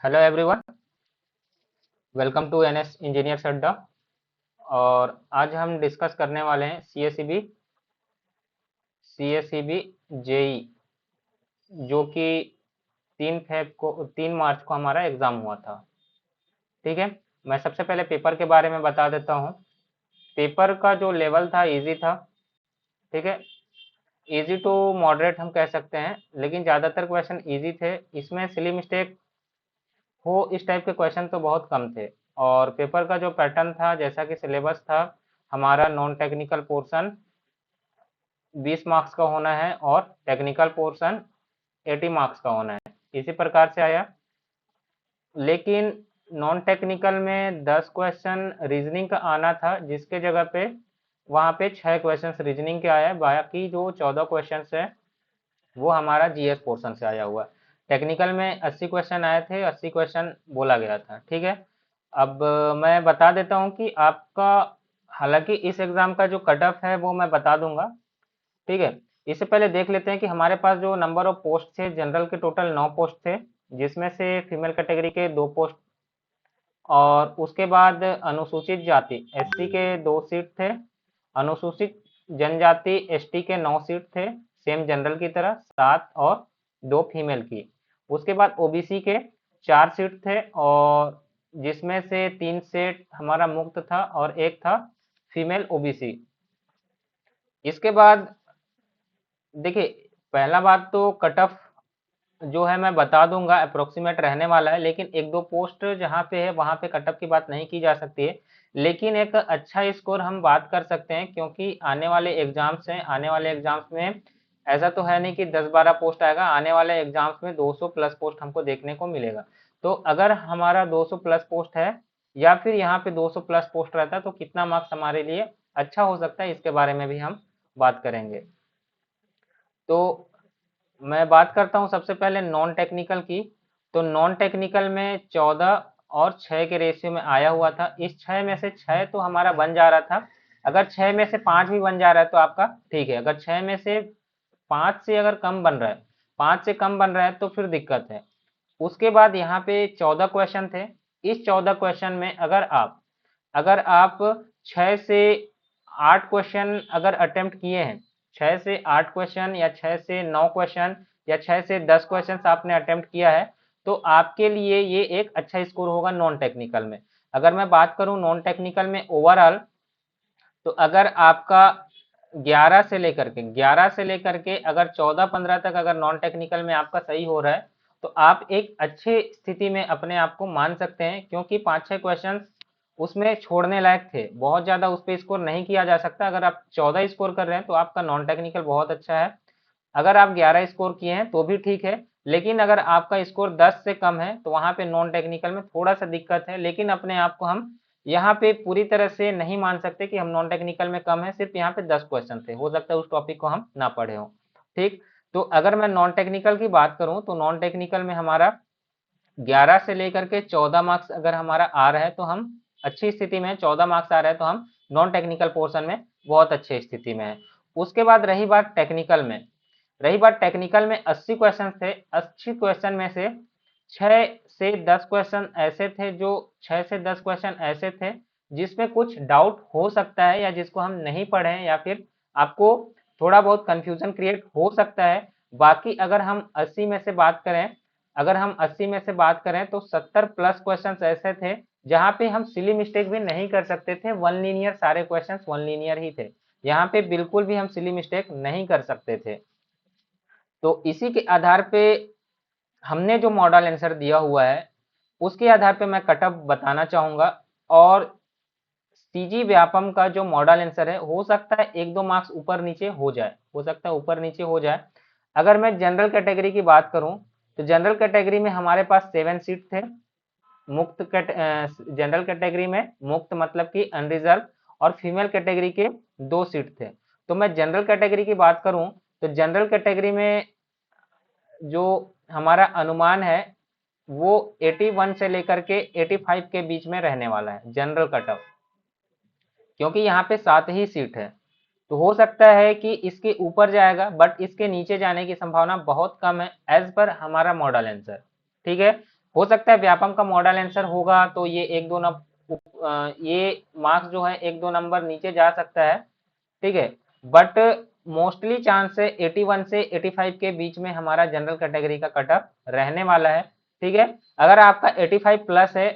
Hello everyone, welcome to NS engineers Adda. और आज हम डिस्कस करने वाले हैं C S C B JE, जो कि 3 मार्च को हमारा एग्ज़ाम हुआ था। ठीक है, मैं सबसे पहले पेपर के बारे में बता देता हूँ। पेपर का जो लेवल था इजी था। ठीक है, इजी टू मॉडरेट हम कह सकते हैं, लेकिन ज़्यादातर क्वेश्चन इजी थे। इसमें सिली मिस्टेक हो इस टाइप के क्वेश्चन तो बहुत कम थे। और पेपर का जो पैटर्न था, जैसा कि सिलेबस था, हमारा नॉन टेक्निकल पोर्शन 20 मार्क्स का होना है और टेक्निकल पोर्शन 80 मार्क्स का होना है, इसी प्रकार से आया। लेकिन नॉन टेक्निकल में 10 क्वेश्चन रीजनिंग का आना था, जिसके जगह पे वहाँ पे 6 क्वेश्चन रीजनिंग के आया। बाकी जो 14 क्वेश्चन है वो हमारा जीएस पोर्शन से आया हुआ। टेक्निकल में 80 क्वेश्चन आए थे, 80 क्वेश्चन बोला गया था। ठीक है, अब मैं बता देता हूँ कि आपका, हालांकि इस एग्ज़ाम का जो कट ऑफ है वो मैं बता दूंगा। ठीक है, इससे पहले देख लेते हैं कि हमारे पास जो नंबर ऑफ पोस्ट थे, जनरल के टोटल 9 पोस्ट थे, जिसमें से फीमेल कैटेगरी के 2 पोस्ट, और उसके बाद अनुसूचित जाति एससी के 2 सीट थे, अनुसूचित जनजाति एसटी के 9 सीट थे, सेम जनरल की तरह 7 और 2 फीमेल की। उसके बाद ओबीसी के 4 सीट थे, और जिसमें से 3 सीट हमारा मुक्त था और एक था फीमेल ओबीसी। इसके बाद देखिए, पहला बात तो कट ऑफ जो है मैं बता दूंगा, अप्रोक्सीमेट रहने वाला है, लेकिन एक दो पोस्ट जहाँ पे है वहाँ पे कट ऑफ की बात नहीं की जा सकती है। लेकिन एक अच्छा स्कोर हम बात कर सकते हैं, क्योंकि आने वाले एग्जाम्स हैं। आने वाले एग्जाम्स में ऐसा तो है नहीं कि 10-12 पोस्ट आएगा, आने वाले एग्जाम्स में 200 प्लस पोस्ट हमको देखने को मिलेगा। तो अगर हमारा 200 प्लस पोस्ट है, या फिर यहाँ पे 200 प्लस पोस्ट रहता है, तो कितना मार्क्स हमारे लिए अच्छा हो सकता है, इसके बारे में भी हम बात करेंगे। तो मैं बात करता हूँ सबसे पहले नॉन टेक्निकल की। तो नॉन टेक्निकल में 14 और 6 के रेशियो में आया हुआ था। इस 6 में से 6 तो हमारा बन जा रहा था। अगर 6 में से 5 भी बन जा रहा है तो आपका ठीक है। अगर 6 में से 5 से अगर कम बन रहा है, 5 से कम बन रहा है, तो फिर दिक्कत है। उसके बाद यहाँ पे 14 क्वेश्चन थे। इस 14 क्वेश्चन में अगर आप 6 से 8 क्वेश्चन अगर अटेम्प्ट किए हैं, 6 से 8 क्वेश्चन या 6 से 9 क्वेश्चन या 6 से 10 क्वेश्चन आपने अटेम्प्ट किया है, तो आपके लिए ये एक अच्छा स्कोर होगा नॉन टेक्निकल में। अगर मैं बात करूं नॉन टेक्निकल में ओवरऑल, तो अगर आपका 11 से लेकर के अगर 14-15 तक अगर नॉन टेक्निकल में आपका सही हो रहा है, तो आप एक अच्छे स्थिति में अपने आप को मान सकते हैं, क्योंकि 5-6 क्वेश्चन उसमें छोड़ने लायक थे। बहुत ज़्यादा उस पर स्कोर नहीं किया जा सकता। अगर आप 14 स्कोर कर रहे हैं तो आपका नॉन टेक्निकल बहुत अच्छा है। अगर आप 11 स्कोर किए हैं तो भी ठीक है, लेकिन अगर आपका स्कोर 10 से कम है तो वहाँ पे नॉन टेक्निकल में थोड़ा सा दिक्कत है। लेकिन अपने आप को हम यहाँ पे पूरी तरह से नहीं मान सकते कि हम नॉन टेक्निकल में कम है। सिर्फ यहाँ पे 10 क्वेश्चन थे, हो सकता है उस टॉपिक को हम ना पढ़े हों। ठीक, तो अगर मैं नॉन टेक्निकल की बात करूँ, तो नॉन टेक्निकल में हमारा 11 से लेकर के 14 मार्क्स अगर हमारा आ रहा है तो हम अच्छी स्थिति में, 14 मार्क्स आ रहा है तो हम नॉन टेक्निकल पोर्शन में बहुत अच्छी स्थिति में है। उसके बाद रही बात टेक्निकल में 80 क्वेश्चन थे। 80 क्वेश्चन में से 6 से 10 क्वेश्चन ऐसे थे, जो 6 से 10 क्वेश्चन ऐसे थे जिसमें कुछ डाउट हो सकता है, या जिसको हम नहीं पढ़े हैं, या फिर आपको थोड़ा बहुत कंफ्यूजन क्रिएट हो सकता है। बाकी अगर हम 80 में से बात करें तो 70 प्लस क्वेश्चंस ऐसे थे जहां पे हम सिली मिस्टेक भी नहीं कर सकते थे। वन लीनियर, सारे क्वेश्चंस वन लीनियर ही थे। यहाँ पे बिल्कुल भी हम सिली मिस्टेक नहीं कर सकते थे। तो इसी के आधार पे हमने जो मॉडल आंसर दिया हुआ है, उसके आधार पे मैं कट ऑफ बताना चाहूंगा। और सीजी व्यापम का जो मॉडल आंसर है, हो सकता है 1-2 मार्क्स ऊपर नीचे हो जाए, हो सकता है ऊपर नीचे हो जाए। अगर मैं जनरल कैटेगरी की बात करूं, तो जनरल कैटेगरी में हमारे पास 7 सीट थे। जनरल कैटेगरी में मुक्त मतलब कि अनरिजर्व, और फीमेल कैटेगरी के 2 सीट थे। तो मैं जनरल कैटेगरी की बात करूं, तो जनरल कैटेगरी में जो हमारा अनुमान है वो 81 से लेकर के 85 के बीच में रहने वाला है जनरल कट ऑफ, क्योंकि यहाँ पे 7 ही सीट है। तो हो सकता है कि इसके ऊपर जाएगा, बट इसके नीचे जाने की संभावना बहुत कम है, एज पर हमारा मॉडल आंसर। ठीक है, हो सकता है व्यापम का मॉडल आंसर होगा तो ये एक दो ये मार्क्स जो है एक दो नंबर नीचे जा सकता है, ठीक है, बट मोस्टली चांस है 81 से 85 के बीच में हमारा जनरल कैटेगरी का कट ऑफ रहने वाला है, ठीक है। अगर आपका 85 प्लस है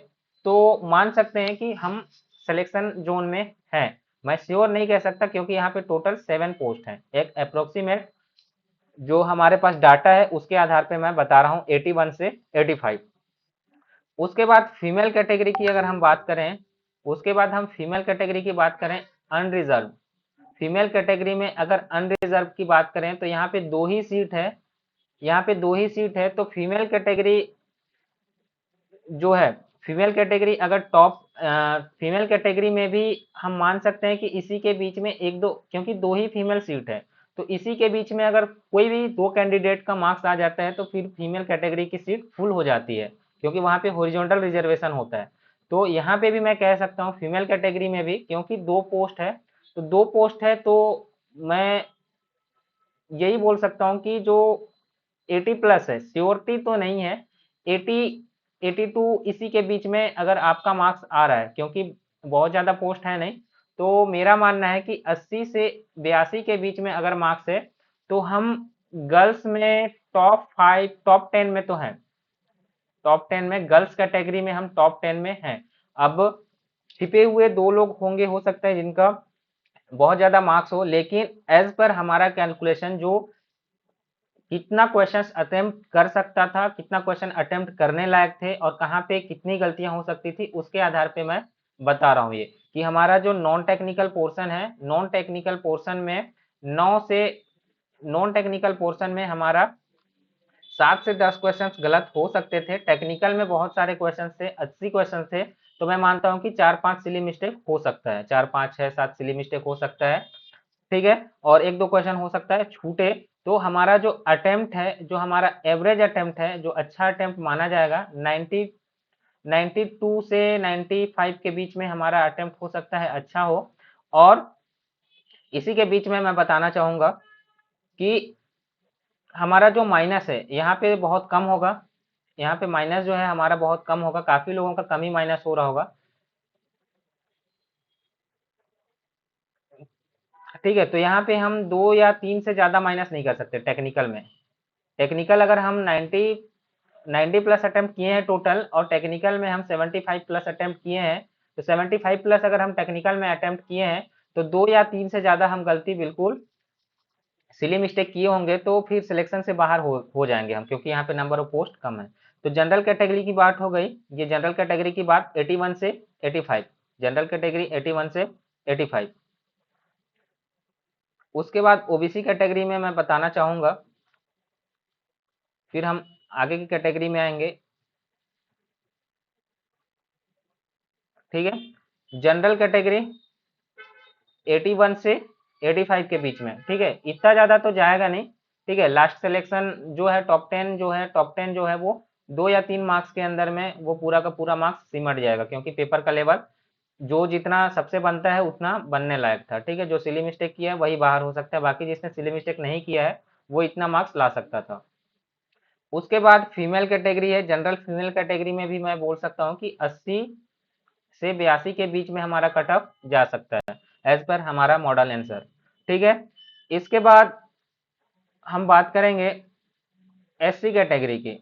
तो मान सकते हैं कि हम सिलेक्शन जोन में हैं। मैं श्योर नहीं कह सकता क्योंकि यहाँ पे टोटल 7 पोस्ट हैं, एक अप्रोक्सीमेट जो हमारे पास डाटा है उसके आधार पे मैं बता रहा हूँ 81 से 85। उसके बाद फीमेल कैटेगरी की अगर हम बात करें, उसके बाद हम फीमेल कैटेगरी की बात करें अनरिजर्व। फीमेल कैटेगरी में अगर अनरिजर्व की बात करें तो यहाँ पे 2 ही सीट है, यहाँ पे 2 ही सीट है, तो फीमेल कैटेगरी जो है, फीमेल कैटेगरी अगर टॉप फीमेल कैटेगरी में भी हम मान सकते हैं कि इसी के बीच में एक दो, क्योंकि 2 ही फीमेल सीट है तो इसी के बीच में अगर कोई भी 2 कैंडिडेट का मार्क्स आ जाता है तो फिर फीमेल कैटेगरी की सीट फुल हो जाती है क्योंकि वहां पे हॉरिजॉन्टल रिजर्वेशन होता है। तो यहाँ पे भी मैं कह सकता हूँ फीमेल कैटेगरी में भी क्योंकि 2 पोस्ट है, तो 2 पोस्ट है तो मैं यही बोल सकता हूँ कि जो 80 प्लस है, श्योरिटी तो नहीं है, 80 82 इसी के बीच में अगर आपका मार्क्स आ रहा है क्योंकि बहुत ज़्यादा पोस्ट है नहीं, तो मेरा मानना है कि 80 से 82 के बीच में अगर मार्क्स है तो हम गर्ल्स में टॉप 5 टॉप 10 में तो हैं, टॉप 10 में गर्ल्स कैटेगरी में हम टॉप 10 में हैं। अब छिपे हुए 2 लोग होंगे हो सकता है जिनका बहुत ज़्यादा मार्क्स हो, लेकिन एज पर हमारा कैलकुलेशन जो कितना क्वेश्चंस अटेम्प्ट कर सकता था, कितना क्वेश्चन अटेम्प्ट करने लायक थे और कहाँ पे कितनी गलतियां हो सकती थी उसके आधार पे मैं बता रहा हूँ ये कि हमारा जो नॉन टेक्निकल पोर्शन है, नॉन टेक्निकल पोर्शन में 9 से नॉन टेक्निकल पोर्शन में हमारा 7 से 10 क्वेश्चंस गलत हो सकते थे, टेक्निकल में बहुत सारे क्वेश्चन थे, 80 क्वेश्चन थे, तो मैं मानता हूँ कि 4-5 सिली मिस्टेक हो सकता है, 4-5-6-7 सिली मिस्टेक हो सकता है, ठीक है, और एक दो क्वेश्चन हो सकता है छूटे। तो हमारा जो अटेम्प्ट है, जो हमारा एवरेज अटेम्प्ट है, जो अच्छा अटेम्प्ट माना जाएगा 92 से 95 के बीच में हमारा अटेम्प्ट हो सकता है अच्छा हो। और इसी के बीच में मैं बताना चाहूंगा कि हमारा जो माइनस है यहाँ पे बहुत कम होगा, यहाँ पे माइनस जो है हमारा बहुत कम होगा, काफी लोगों का कम ही माइनस हो रहा होगा, ठीक है। तो यहाँ पे हम 2 या 3 से ज्यादा माइनस नहीं कर सकते टेक्निकल में। टेक्निकल अगर हम 90 प्लस अटेम्प्ट किए हैं टोटल और टेक्निकल में हम 75 प्लस अटेम्प्ट किए हैं, तो 75 प्लस अगर हम टेक्निकल में अटेम्प्ट किए हैं तो 2 या 3 से ज़्यादा हम गलती बिल्कुल सिली मिस्टेक किए होंगे तो फिर सिलेक्शन से बाहर हो जाएंगे हम, क्योंकि यहाँ पे नंबर ऑफ पोस्ट कम है। तो जनरल कैटेगरी की बात हो गई, ये जनरल कैटेगरी की बात 81 से 85, जनरल कैटेगरी 81 से 85। उसके बाद ओबीसी कैटेगरी में मैं बताना चाहूँगा, फिर हम आगे की कैटेगरी में आएंगे, ठीक है। जनरल कैटेगरी 81 से 85 के बीच में, ठीक है, इतना ज़्यादा तो जाएगा नहीं, ठीक है। लास्ट सिलेक्शन जो है टॉप 10 जो है, टॉप 10 जो है वो 2 या 3 मार्क्स के अंदर में वो पूरा का पूरा मार्क्स सिमट जाएगा क्योंकि पेपर का लेवल जो जितना सबसे बनता है उतना बनने लायक था, ठीक है। जो सिली मिस्टेक किया है वही बाहर हो सकता है, बाकी जिसने सिली मिस्टेक नहीं किया है वो इतना मार्क्स ला सकता था। उसके बाद फीमेल कैटेगरी है, जनरल फीमेल कैटेगरी में भी मैं बोल सकता हूँ कि 80 से 82 के बीच में हमारा कट ऑफ जा सकता है एज पर हमारा मॉडल आंसर, ठीक है। इसके बाद हम बात करेंगे एससी कैटेगरी की।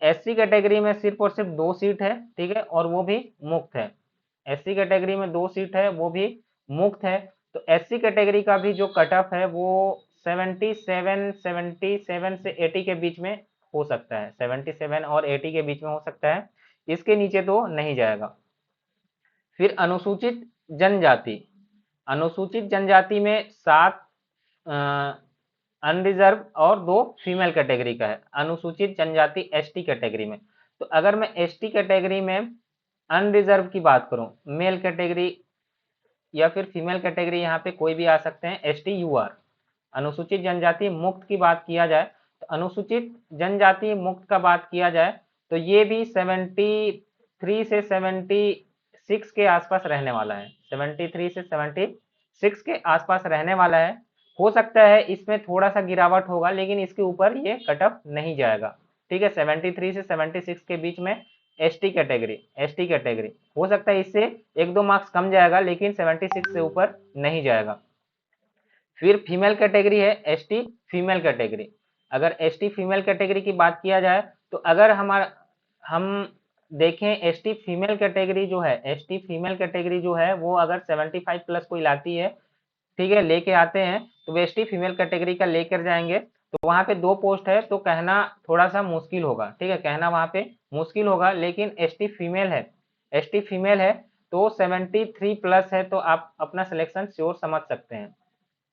एससी कैटेगरी में सिर्फ और सिर्फ 2 सीट है, ठीक है, और वो भी मुफ्त है। एससी कैटेगरी में 2 सीट है वो भी मुफ्त है। तो एससी कैटेगरी का भी जो कट ऑफ है वो 77 से 80 के बीच में हो सकता है, 77 और 80 के बीच में हो सकता है, इसके नीचे तो नहीं जाएगा। फिर अनुसूचित जनजाति, अनुसूचित जनजाति में 7 अनरिजर्व और 2 फीमेल कैटेगरी का है। अनुसूचित जनजाति एसटी कैटेगरी में, तो अगर मैं एसटी कैटेगरी में अनरिजर्व की बात करूं, मेल कैटेगरी या फिर फीमेल कैटेगरी यहाँ पे कोई भी आ सकते हैं, एसटी यूआर, अनुसूचित जनजाति मुक्त की बात किया जाए, तो अनुसूचित जनजाति मुक्त का बात किया जाए तो ये भी 73 से 76 के आसपास रहने वाला है, 73 से 76 के आसपास रहने वाला है। हो सकता है इसमें थोड़ा सा गिरावट होगा लेकिन इसके ऊपर ये कट ऑफ नहीं जाएगा, ठीक है, 73 से 76 के बीच में एसटी कैटेगरी हो सकता है, इससे 1-2 मार्क्स कम जाएगा, लेकिन 76 से ऊपर नहीं जाएगा। फिर फीमेल कैटेगरी है एसटी फीमेल कैटेगरी। अगर एसटी फीमेल कैटेगरी की बात किया जाए तो अगर हम देखें एसटी फीमेल कैटेगरी जो है, एसटी फीमेल कैटेगरी जो है वो अगर 75 प्लस कोई लाती है, ठीक है, लेके आते हैं, तो वे एसटी फीमेल कैटेगरी का लेकर जाएंगे, तो वहां पे 2 पोस्ट है, तो कहना थोड़ा सा मुश्किल होगा, ठीक है, कहना वहां पे मुश्किल होगा। लेकिन एसटी फीमेल है तो 73 प्लस है, तो आप अपना सिलेक्शन श्योर समझ सकते हैं,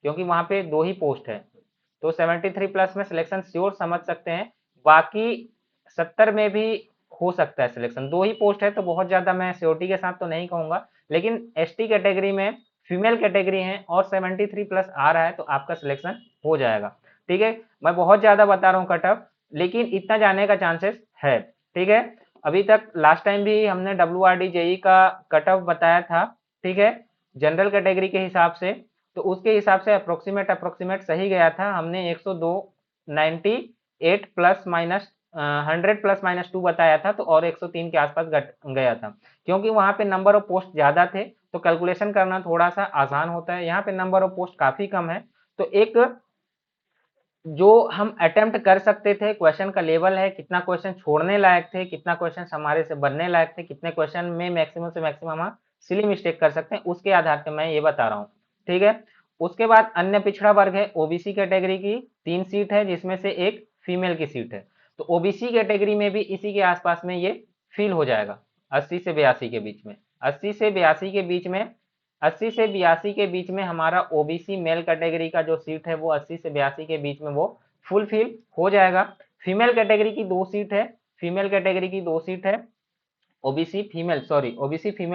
क्योंकि वहां पे 2 ही पोस्ट है, तो 73 प्लस में सिलेक्शन श्योर समझ सकते हैं। बाकी 70 में भी हो सकता है सिलेक्शन, 2 ही पोस्ट है, तो बहुत ज्यादा मैं श्योरिटी के साथ तो नहीं कहूंगा, लेकिन एसटी कैटेगरी में फीमेल कैटेगरी है और 73 प्लस आ रहा है, तो आपका सिलेक्शन हो जाएगा। ठीक है, मैं बहुत ज्यादा बता रहा हूँ कट ऑफ, लेकिन इतना जाने का चांसेस है। ठीक है, अभी तक लास्ट टाइम भी हमने WRD JEE का कट ऑफ बताया था, ठीक है, जनरल कैटेगरी के हिसाब से, तो उसके हिसाब से अप्रोक्सीमेट सही गया था, हमने 102 98 प्लस माइनस 100 प्लस माइनस 2 बताया था, तो और 103 के आसपास गया था, क्योंकि वहां पे नंबर ऑफ पोस्ट ज्यादा थे, तो कैलकुलेशन करना थोड़ा सा आसान होता है। यहाँ पे नंबर ऑफ पोस्ट काफी कम है, तो एक जो हम अटेम्प्ट कर सकते थे, क्वेश्चन का लेवल है, कितना क्वेश्चन छोड़ने लायक थे, कितना क्वेश्चन हमारे से बनने लायक थे, कितने क्वेश्चन में मैक्सिमम से मैक्सिमम हम सिली मिस्टेक कर सकते हैं, उसके आधार पर मैं ये बता रहा हूँ। ठीक है, उसके बाद अन्य पिछड़ा वर्ग है, ओबीसी कैटेगरी की 3 सीट है, जिसमें से एक फीमेल की सीट है, तो ओबीसी कैटेगरी में भी इसी के आसपास में ये फिल हो जाएगा, 80 से 82 के बीच में, 80 से 82 के बीच में, 80 से 82 के बीच में हमारा ओबीसी मेल कैटेगरी का जो सीट है वो 80 से 82 के बीच में वो फुलफिल हो जाएगा। फीमेल कैटेगरी की 2 सीट है, फीमेल कैटेगरी की 2 सीट है, ओबीसी फीमेल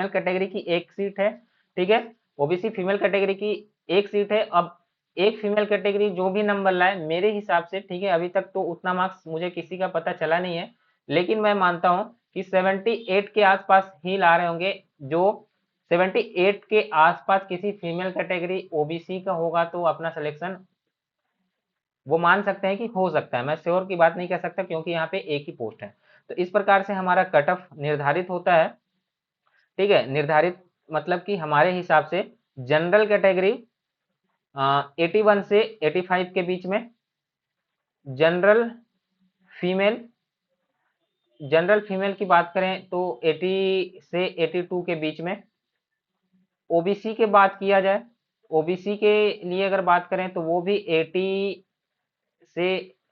कैटेगरी की 1 सीट है। ठीक है, ओबीसी फीमेल कैटेगरी की 1 सीट है। अब एक फीमेल कैटेगरी जो भी नंबर लाए मेरे हिसाब से, ठीक है, अभी तक तो उतना मार्क्स मुझे किसी का पता चला नहीं है, लेकिन मैं मानता हूं कि 78 के आसपास ही ला रहे होंगे, जो 78 के आसपास किसी फीमेल कैटेगरी ओबीसी का होगा, तो अपना सिलेक्शन वो मान सकते हैं कि हो सकता है, मैं श्योर की बात नहीं कह सकता, क्योंकि यहाँ पे एक ही पोस्ट है। तो इस प्रकार से हमारा कट ऑफ निर्धारित होता है। ठीक है, निर्धारित मतलब कि हमारे हिसाब से जनरल कैटेगरी 81 से 85 के बीच में, जनरल फीमेल जनरल फीमेल की बात करें तो 80 से 82 के बीच में। ओबीसी के बात किया जाए, ओबीसी के लिए अगर बात करें तो वो भी 80 से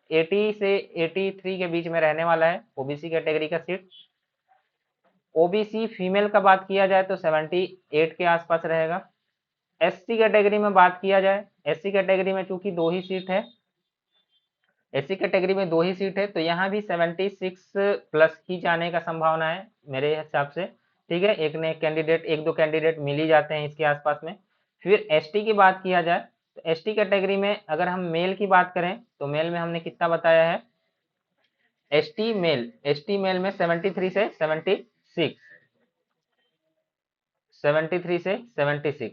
83 के बीच में रहने वाला है, ओबीसी कैटेगरी का सीट। ओबीसी फीमेल का बात किया जाए तो 78 के आसपास रहेगा। एससी कैटेगरी में बात किया जाए, एससी कैटेगरी में चूंकि 2 ही सीट है, एससी कैटेगरी में 2 ही सीट है, तो यहाँ भी 76 प्लस ही जाने का संभावना है मेरे हिसाब से। ठीक है, एक दो कैंडिडेट मिल ही जाते हैं इसके आसपास में। फिर एसटी की बात किया जाए तो एसटी कैटेगरी में अगर हम मेल की बात करें तो मेल में हमने कितना बताया है, एसटी मेल में 73 से 76, 73 से 76,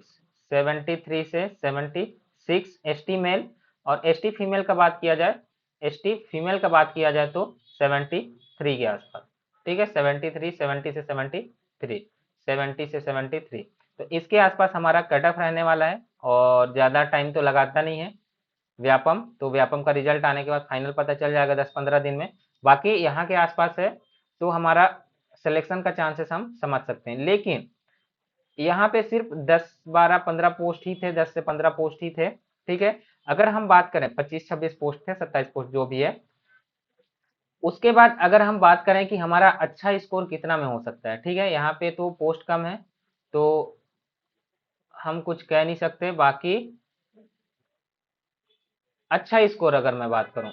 73 से 76 एसटी मेल। और एसटी फीमेल का बात किया जाए, एसटी फीमेल का बात किया जाए तो 73 के आसपास। ठीक है, 73, 70 से 73, 70 से 73, तो इसके आसपास हमारा कट ऑफ रहने वाला है, और ज़्यादा टाइम तो लगाता नहीं है व्यापम, तो व्यापम का रिजल्ट आने के बाद फाइनल पता चल जाएगा 10-15 दिन में। बाकी यहाँ के आसपास है तो हमारा सिलेक्शन का चांसेस हम समझ सकते हैं, लेकिन यहाँ पे सिर्फ 10-12-15 पोस्ट ही थे, 10 से 15 पोस्ट ही थे। ठीक है, अगर हम बात करें 25-26 पोस्ट थे, 27 पोस्ट जो भी है, उसके बाद अगर हम बात करें कि हमारा अच्छा स्कोर कितना में हो सकता है, ठीक है, यहाँ पे तो पोस्ट कम है तो हम कुछ कह नहीं सकते। बाकी अच्छा स्कोर अगर मैं बात करूं,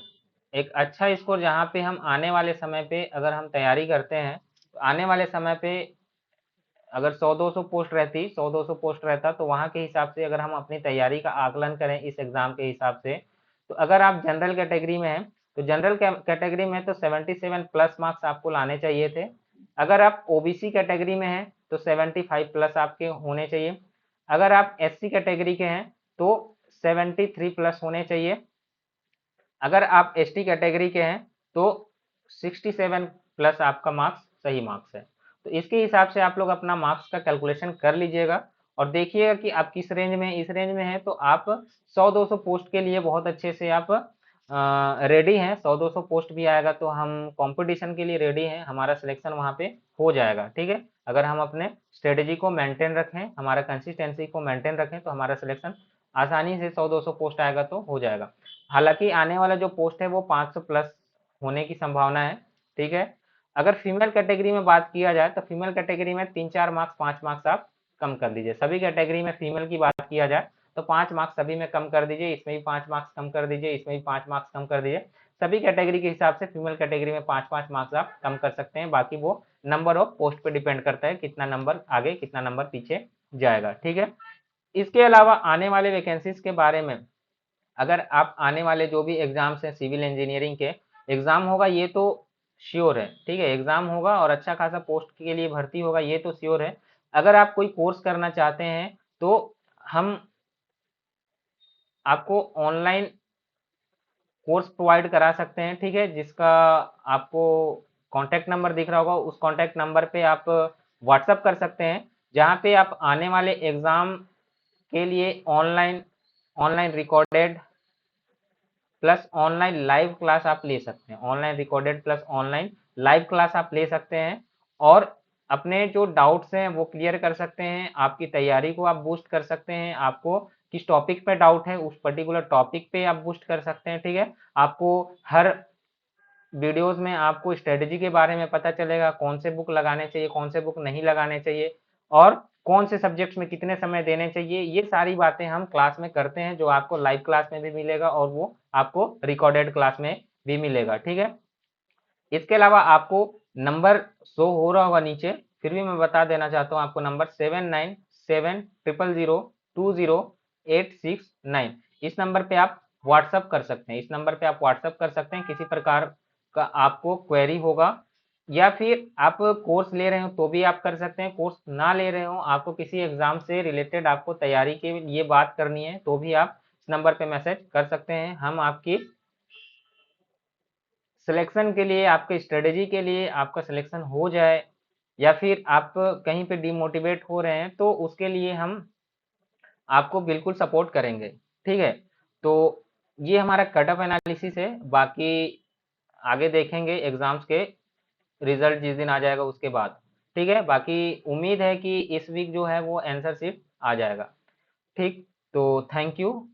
एक अच्छा स्कोर जहां पे हम आने वाले समय पे अगर हम तैयारी करते हैं, तो आने वाले समय पे अगर 100-200 पोस्ट रहती, 100-200 पोस्ट रहता, तो वहां के हिसाब से अगर हम अपनी तैयारी का आकलन करें इस एग्जाम के हिसाब से, तो अगर आप जनरल कैटेगरी में हैं तो जनरल कैटेगरी में तो 77 प्लस मार्क्स आपको लाने चाहिए थे। अगर आप ओबीसी कैटेगरी में हैं तो 75 प्लस आपके होने चाहिए। अगर आप एससी कैटेगरी के हैं तो 73 प्लस होने चाहिए। अगर आप एसटी कैटेगरी के हैं तो 67 प्लस आपका मार्क्स सही मार्क्स है। तो इसके हिसाब से आप लोग अपना मार्क्स का कैलकुलेशन कर लीजिएगा और देखिएगा कि आप किस रेंज में, इस रेंज में है तो आप 100-200 पोस्ट के लिए बहुत अच्छे से आप रेडी हैं। 100-200 पोस्ट भी आएगा तो हम कंपटीशन के लिए रेडी हैं, हमारा सिलेक्शन वहाँ पे हो जाएगा। ठीक है, अगर हम अपने स्ट्रेटेजी को मेंटेन रखें, हमारा कंसिस्टेंसी को मेंटेन रखें तो हमारा सिलेक्शन आसानी से 100-200 पोस्ट आएगा तो हो जाएगा। हालांकि आने वाला जो पोस्ट है वो 500 प्लस होने की संभावना है। ठीक है, अगर फीमेल कैटेगरी में बात किया जाए तो फीमेल कैटेगरी में 3-4 मार्क्स 5 मार्क्स आप कम कर दीजिए। सभी कैटेगरी में फीमेल की बात किया जाए तो 5 मार्क्स सभी में कम कर दीजिए, इसमें भी 5 मार्क्स कम कर दीजिए, इसमें भी 5 मार्क्स कम कर दीजिए। सभी कैटेगरी के हिसाब से फीमेल कैटेगरी में 5-5 मार्क्स आप कम कर सकते हैं। बाकी वो नंबर ऑफ पोस्ट पे डिपेंड करता है, कितना नंबर आगे कितना नंबर पीछे जाएगा। ठीक है, इसके अलावा आने वाले वैकेंसीज के बारे में, अगर आप आने वाले जो भी एग्जाम्स हैं सिविल इंजीनियरिंग के एग्जाम होगा ये तो श्योर है। ठीक है, एग्जाम होगा और अच्छा खासा पोस्ट के लिए भर्ती होगा ये तो श्योर है। अगर आप कोई कोर्स करना चाहते हैं तो हम आपको ऑनलाइन कोर्स प्रोवाइड करा सकते हैं। ठीक है, जिसका आपको कॉन्टैक्ट नंबर दिख रहा होगा, उस कॉन्टैक्ट नंबर पे आप व्हाट्सअप कर सकते हैं, जहाँ पे आप आने वाले एग्जाम के लिए online online recorded plus online live class आप ले सकते हैं। Online recorded plus online live class आप ले सकते हैं और अपने जो डाउट्स हैं वो क्लियर कर सकते हैं, आपकी तैयारी को आप बूस्ट कर सकते हैं। आपको किस टॉपिक पे डाउट है उस पर्टिकुलर टॉपिक पे आप बूस्ट कर सकते हैं। ठीक है, आपको हर वीडियोस में आपको स्ट्रेटेजी के बारे में पता चलेगा, कौन से बुक लगाने चाहिए, कौन से बुक नहीं लगाने चाहिए और कौन से सब्जेक्ट्स में कितने समय देने चाहिए। ये सारी बातें हम क्लास में करते हैं, जो आपको लाइव क्लास में भी मिलेगा और वो आपको रिकॉर्डेड क्लास में भी मिलेगा। ठीक है, इसके अलावा आपको नंबर शो हो रहा होगा नीचे, फिर भी मैं बता देना चाहता हूँ आपको नंबर 797000200869। इस नंबर पे आप व्हाट्सअप कर सकते हैं, इस नंबर पे आप व्हाट्सअप कर सकते हैं। किसी प्रकार का आपको क्वेरी होगा या फिर आप कोर्स ले रहे हो तो भी आप कर सकते हैं, कोर्स ना ले रहे हो आपको किसी एग्जाम से रिलेटेड आपको तैयारी के लिए बात करनी है तो भी आप इस नंबर पे मैसेज कर सकते हैं। हम आपकी सिलेक्शन के लिए, आपके स्ट्रेटेजी के लिए, आपका सिलेक्शन हो जाए या फिर आप कहीं पे डिमोटिवेट हो रहे हैं तो उसके लिए हम आपको बिल्कुल सपोर्ट करेंगे। ठीक है, तो ये हमारा कट ऑफ एनालिसिस है। बाकी आगे देखेंगे एग्जाम्स के रिजल्ट जिस दिन आ जाएगा उसके बाद। ठीक है, बाकी उम्मीद है कि इस वीक जो है वो आंसर शीट आ जाएगा। ठीक, तो थैंक यू।